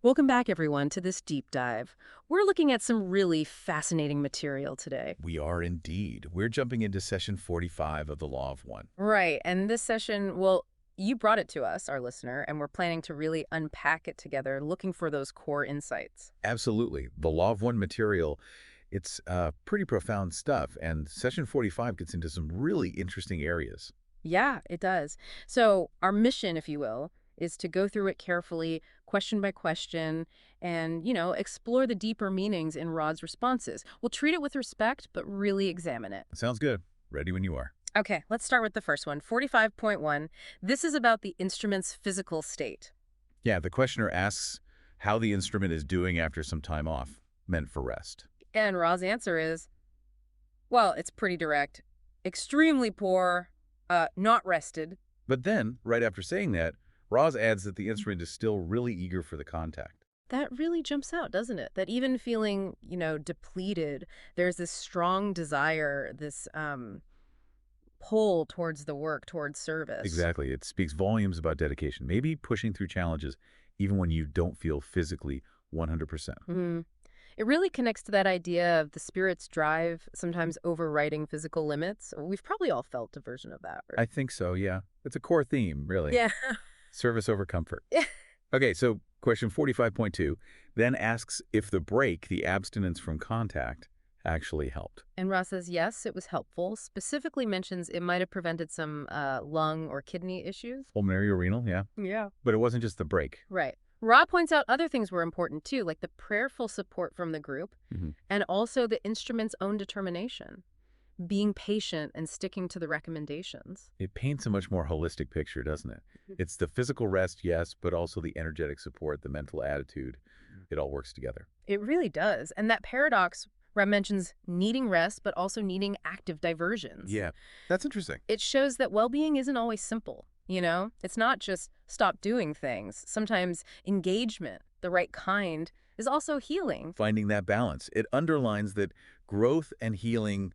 Welcome back, everyone, to this deep dive. We're looking at some really fascinating material today. We are indeed. We're jumping into session 45 of the Law of One. Right, and this session, well, you brought it to us, our listener, and we're planning to really unpack it together, looking for those core insights. Absolutely. The Law of One material, it's pretty profound stuff, and session 45 gets into some really interesting areas. Yeah, it does. So, our mission, if you will, is to go through it carefully, question by question, and, explore the deeper meanings in Rod's responses. We'll treat it with respect, but really examine it. Sounds good. Ready when you are. Okay, let's start with the first one, 45.1. This is about the instrument's physical state. Yeah, the questioner asks how the instrument is doing after some time off, meant for rest. And Ra's answer is, well, it's pretty direct. Extremely poor, not rested. But then, right after saying that, Roz adds that the instrument is still really eager for the contact. That really jumps out, doesn't it? That even feeling, depleted, there's this strong desire, this pull towards the work, towards service. Exactly. It speaks volumes about dedication, maybe pushing through challenges even when you don't feel physically 100%. Mhm. It really connects to that idea of the spirit's drive sometimes overriding physical limits. We've probably all felt a version of that, I right? think so, yeah. It's a core theme, really. Yeah. Service over comfort. Okay, so question 45.2 then asks if the break, the abstinence from contact, actually helped. And Ross says, yes, it was helpful. Specifically mentions it might have prevented some lung or kidney issues. Pulmonary or renal, yeah. Yeah. But it wasn't just the break. Right. Ra points out other things were important too, like the prayerful support from the group Mhm. and also the instrument's own determination, being patient and sticking to the recommendations. It paints a much more holistic picture, doesn't it? Mhm. It's the physical rest, yes, but also the energetic support, the mental attitude. It all works together. It really does. And that paradox, Ra mentions needing rest, but also needing active diversions. Yeah, that's interesting. It shows that well-being isn't always simple, It's not just stop doing things. Sometimes engagement, the right kind, is also healing. Finding that balance. It underlines that growth and healing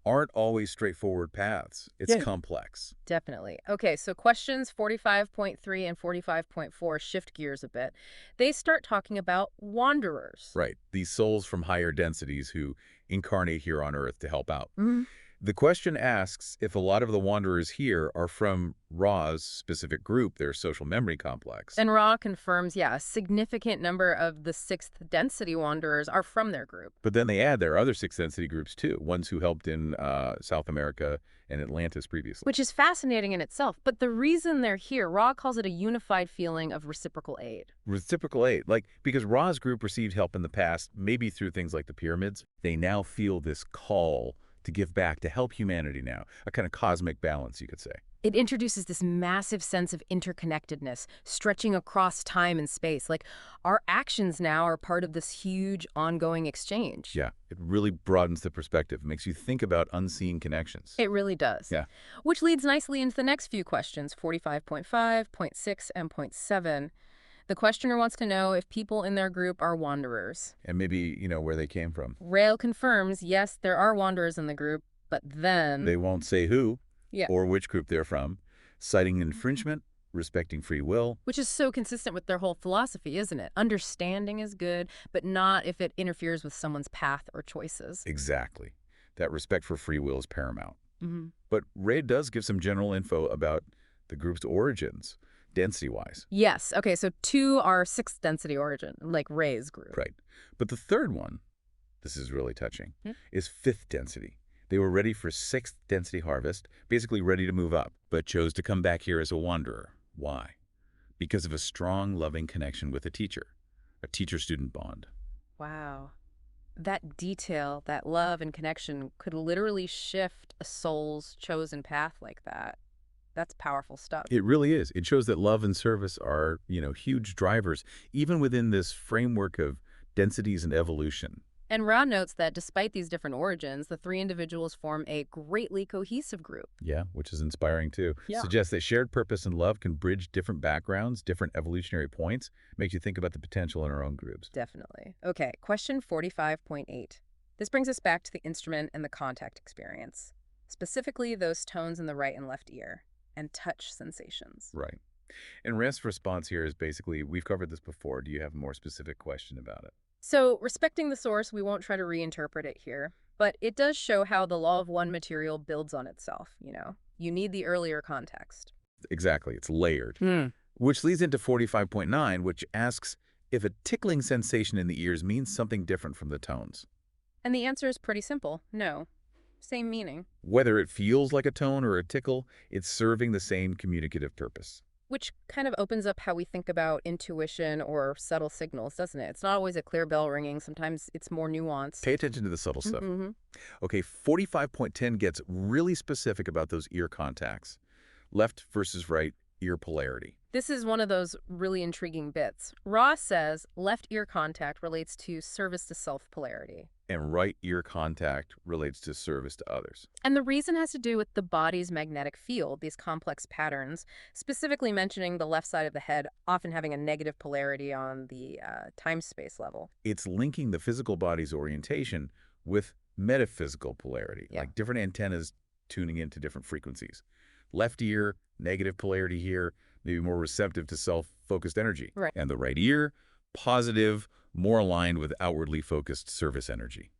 aren't always straightforward paths. It's Yeah. complex. Definitely. Okay, so questions 45.3 and 45.4 shift gears a bit. They start talking about wanderers. Right. These souls from higher densities who incarnate here on Earth to help out. Mhm. The question asks if a lot of the wanderers here are from Ra's specific group, their social memory complex. And Ra confirms, yeah, a significant number of the sixth density wanderers are from their group. But then they add their other sixth density groups too, ones who helped in South America and Atlantis previously. Which is fascinating in itself. But the reason they're here, Ra calls it a unified feeling of reciprocal aid. Reciprocal aid, like because Ra's group received help in the past, maybe through things like the pyramids, they now feel this call to give back, to help humanity now, a kind of cosmic balance, you could say. It introduces this massive sense of interconnectedness, stretching across time and space. Like our actions now are part of this huge ongoing exchange. Yeah, it really broadens the perspective, makes you think about unseen connections. It really does. Yeah. Which leads nicely into the next few questions, 45.5, point 6, and point 7. The questioner wants to know if people in their group are wanderers. And maybe, where they came from. Rail confirms, yes, there are wanderers in the group, but then... They won't say who Yeah. or which group they're from, citing infringement, respecting free will. Which is so consistent with their whole philosophy, isn't it? Understanding is good, but not if it interferes with someone's path or choices. Exactly. That respect for free will is paramount. Hmm. But Ray does give some general info about the group's origins, density-wise. Yes. Okay, so 2 are sixth density origin, like Ray's group. Right. But the third one, this is really touching, Hmm? is fifth density. They were ready for sixth density harvest, basically ready to move up, but chose to come back here as a wanderer. Why? Because of a strong, loving connection with a teacher-student bond. Wow. That detail, that love and connection could literally shift a soul's chosen path like that. That's powerful stuff. It really is. It shows that love and service are, huge drivers, even within this framework of densities and evolution. And Ra notes that despite these different origins, the 3 individuals form a greatly cohesive group. Yeah, which is inspiring too. Yeah. Suggests that shared purpose and love can bridge different backgrounds, different evolutionary points. Makes you think about the potential in our own groups. Definitely. Okay, question 45.8. This brings us back to the instrument and the contact experience, specifically those tones in the right and left ear and touch sensations. Right. And Rest's response here is basically, we've covered this before. Do you have a more specific question about it? So, respecting the source, we won't try to reinterpret it here, but it does show how the law of one material builds on itself, you know? You need the earlier context. Exactly. It's layered. Hmm. Which leads into 45.9, which asks if a tickling sensation in the ears means something different from the tones. And the answer is pretty simple. No. Same meaning. Whether it feels like a tone or a tickle, it's serving the same communicative purpose. Which kind of opens up how we think about intuition or subtle signals, doesn't it? It's not always a clear bell ringing. Sometimes it's more nuanced. Pay attention to the subtle stuff. Mm-hmm. Okay, 45.10 gets really specific about those ear contacts. Left versus right ear polarity. This is one of those really intriguing bits. Ross says left ear contact relates to service to self polarity. And right ear contact relates to service to others. And the reason has to do with the body's magnetic field, these complex patterns, specifically mentioning the left side of the head often having a negative polarity on the time-space level. It's linking the physical body's orientation with metaphysical polarity, Yeah. like different antennas tuning into different frequencies. Left ear, negative polarity here, maybe more receptive to self-focused energy. Right. And the right ear, positive, more aligned with outwardly focused service energy.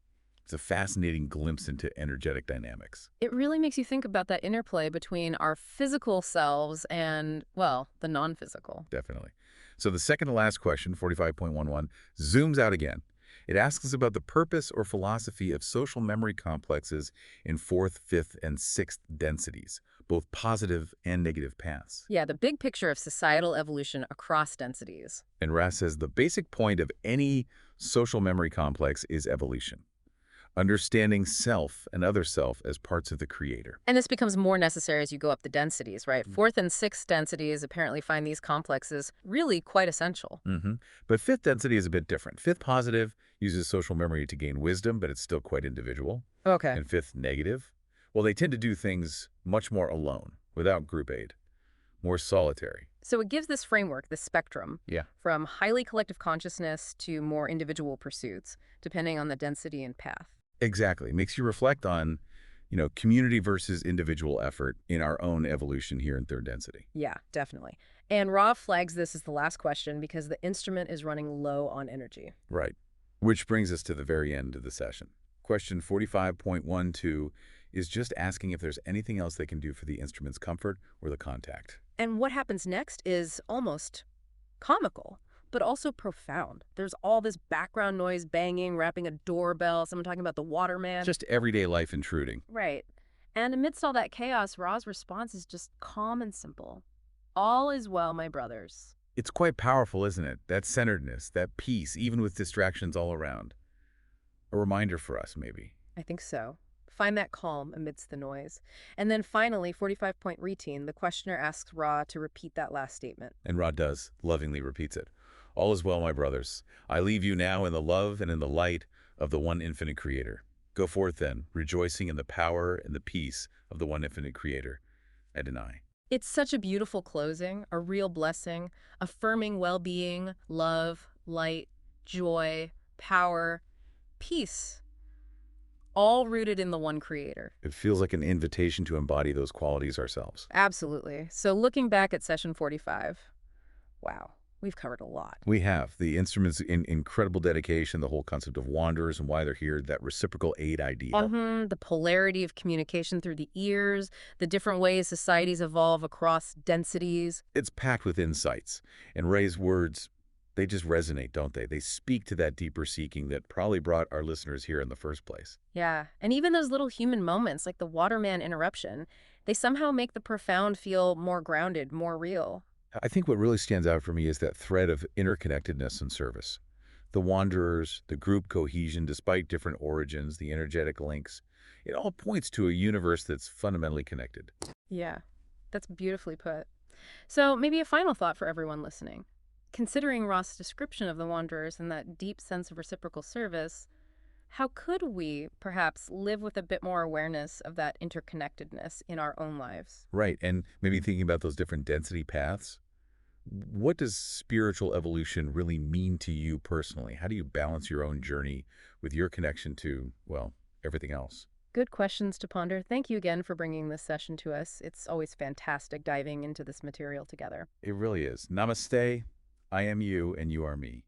It's a fascinating glimpse into energetic dynamics. It really makes you think about that interplay between our physical selves and, well, the non-physical. Definitely. So the second to last question, 45.11, zooms out again. It asks us about the purpose or philosophy of social memory complexes in fourth, fifth, and sixth densities, both positive and negative paths. Yeah, the big picture of societal evolution across densities. And Ras says the basic point of any social memory complex is evolution. Understanding self and other self as parts of the creator. And this becomes more necessary as you go up the densities, right? Fourth and sixth densities apparently find these complexes really quite essential. But fifth density is a bit different. Fifth positive uses social memory to gain wisdom, but it's still quite individual. Okay. And fifth negative, well, they tend to do things much more alone, without group aid, more solitary. So it gives this framework, this spectrum, Yeah. from highly collective consciousness to more individual pursuits, depending on the density and path. Exactly. Makes you reflect on, community versus individual effort in our own evolution here in third density. Yeah, definitely. And Ra flags this as the last question because the instrument is running low on energy. Right. Which brings us to the very end of the session. Question 45.12 is just asking if there's anything else they can do for the instrument's comfort or the contact. And what happens next is almost comical, but also profound. There's all this background noise banging, rapping a doorbell, someone talking about the waterman. Just everyday life intruding. Right. And amidst all that chaos, Ra's response is just calm and simple. All is well, my brothers. It's quite powerful, isn't it? That centeredness, that peace, even with distractions all around. A reminder for us, maybe. I think so. Find that calm amidst the noise. And then finally, 45-point routine, the questioner asks Ra to repeat that last statement. And Ra does, lovingly repeats it. All is well, my brothers. I leave you now in the love and in the light of the one infinite creator. Go forth then, rejoicing in the power and the peace of the one infinite creator. Adonai. It's such a beautiful closing, a real blessing, affirming well-being, love, light, joy, power, peace, all rooted in the one creator. It feels like an invitation to embody those qualities ourselves. Absolutely. So looking back at session 45, wow, we've covered a lot. We have. The instruments in incredible dedication, the whole concept of wanderers and why they're here, that reciprocal aid idea. The polarity of communication through the ears, the different ways societies evolve across densities. It's packed with insights. And Ray's words, they just resonate, don't they? They speak to that deeper seeking that probably brought our listeners here in the first place. Yeah, and even those little human moments like the waterman interruption, they somehow make the profound feel more grounded, more real. I think what really stands out for me is that thread of interconnectedness and service. The wanderers, the group cohesion, despite different origins, the energetic links, it all points to a universe that's fundamentally connected. Yeah, that's beautifully put. So maybe a final thought for everyone listening. Considering Ross's description of the wanderers and that deep sense of reciprocal service, how could we perhaps live with a bit more awareness of that interconnectedness in our own lives? Right, and maybe thinking about those different density paths. What does spiritual evolution really mean to you personally? How do you balance your own journey with your connection to, well, everything else? Good questions to ponder. Thank you again for bringing this session to us. It's always fantastic diving into this material together. It really is. Namaste. I am you and you are me.